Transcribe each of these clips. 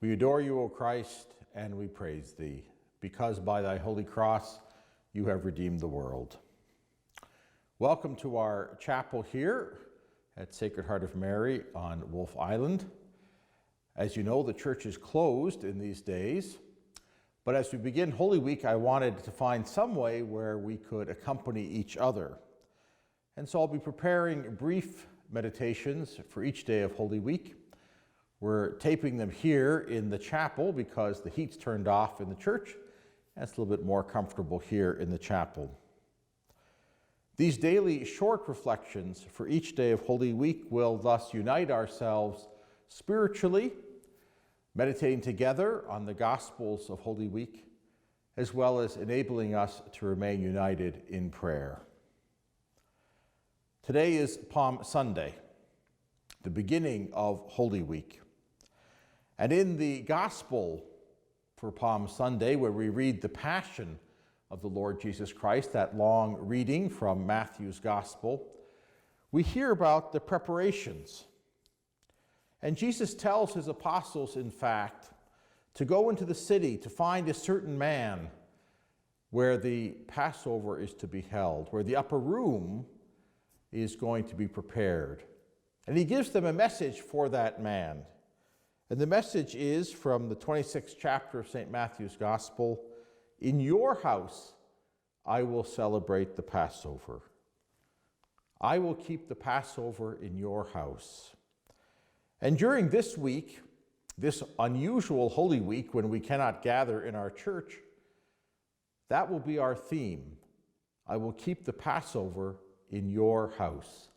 We adore you, O Christ, and we praise thee, because by thy holy cross you have redeemed the world. Welcome to our chapel here at Sacred Heart of Mary on Wolfe Island. As you know, the church is closed in these days, but as we begin Holy Week, I wanted to find some way where we could accompany each other. And so I'll be preparing brief meditations for each day of Holy Week. We're taping them here in the chapel because the heat's turned off in the church, and it's a little bit more comfortable here in the chapel. These daily short reflections for each day of Holy Week will thus unite ourselves spiritually, meditating together on the Gospels of Holy Week, as well as enabling us to remain united in prayer. Today is Palm Sunday, the beginning of Holy Week. And in the Gospel for Palm Sunday, where we read the Passion of the Lord Jesus Christ, that long reading from Matthew's Gospel, we hear about the preparations. And Jesus tells his apostles, in fact, to go into the city to find a certain man where the Passover is to be held, where the upper room is going to be prepared. And he gives them a message for that man. And the message is from the 26th chapter of St. Matthew's Gospel, "In your house I will celebrate the Passover. I will keep the Passover in your house." And during this week, this unusual Holy Week when we cannot gather in our church, that will be our theme. I will keep the Passover in your house.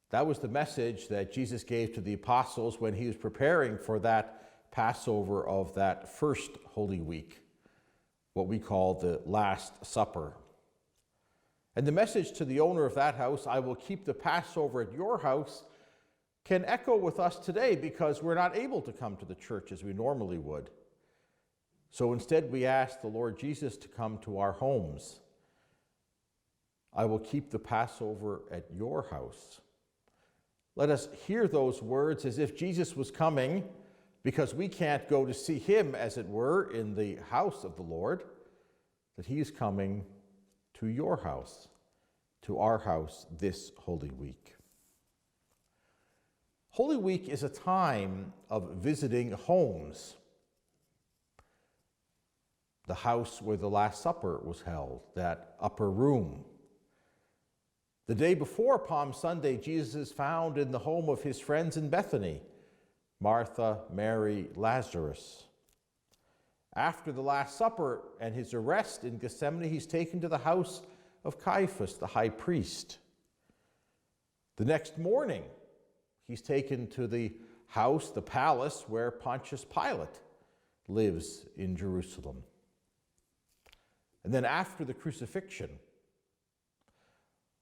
That was the message that Jesus gave to the apostles when he was preparing for that Passover of that first Holy Week, what we call the Last Supper. And the message to the owner of that house, "I will keep the Passover at your house," can echo with us today because we're not able to come to the church as we normally would. So instead we ask the Lord Jesus to come to our homes. "I will keep the Passover at your house." Let us hear those words as if Jesus was coming because we can't go to see him, as it were, in the house of the Lord, that he is coming to your house, to our house this Holy Week. Holy Week is a time of visiting homes. The house where the Last Supper was held, that upper room. The day before Palm Sunday, Jesus is found in the home of his friends in Bethany, Martha, Mary, Lazarus. After the Last Supper and his arrest in Gethsemane, he's taken to the house of Caiaphas, the high priest. The next morning, he's taken to the house, the palace, where Pontius Pilate lives in Jerusalem. And then after the crucifixion,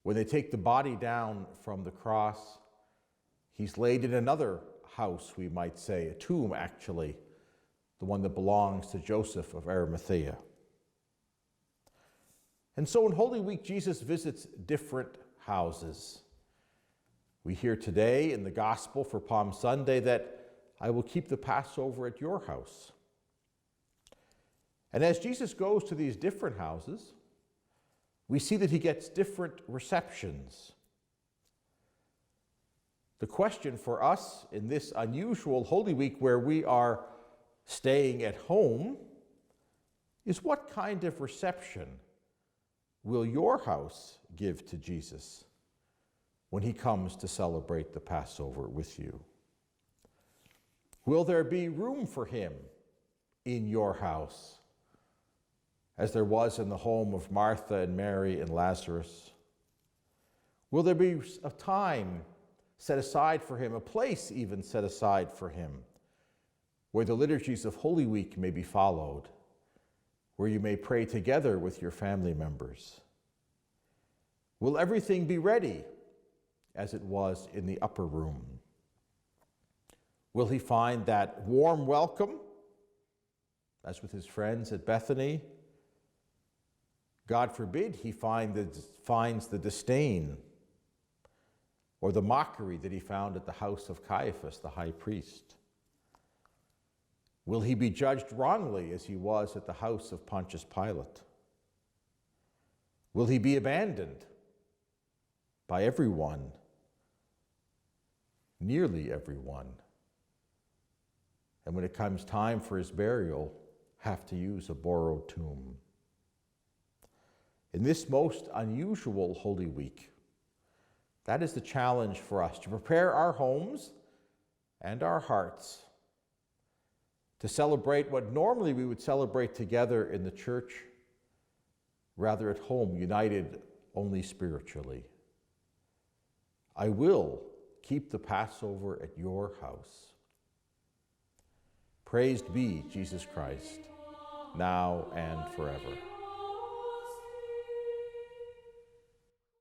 when they take the body down from the cross, he's laid in another house, we might say, a tomb actually, the one that belongs to Joseph of Arimathea. And so in Holy Week, Jesus visits different houses. We hear today in the Gospel for Palm Sunday that I will keep the Passover at your house. And as Jesus goes to these different houses, we see that he gets different receptions. The question for us in this unusual Holy Week where we are staying at home is, what kind of reception will your house give to Jesus when he comes to celebrate the Passover with you? Will there be room for him in your house, as there was in the home of Martha and Mary and Lazarus? Will there be a time set aside for him, a place even set aside for him, where the liturgies of Holy Week may be followed, where you may pray together with your family members? Will everything be ready as it was in the upper room? Will he find that warm welcome, as with his friends at Bethany? God forbid he finds the disdain or the mockery that he found at the house of Caiaphas, the high priest. Will he be judged wrongly as he was at the house of Pontius Pilate? Will he be abandoned by everyone, nearly everyone, and when it comes time for his burial, have to use a borrowed tomb? In this most unusual Holy Week, that is the challenge for us, to prepare our homes and our hearts to celebrate what normally we would celebrate together in the church, rather at home, united only spiritually. I will keep the Passover at your house. Praised be Jesus Christ, now and forever.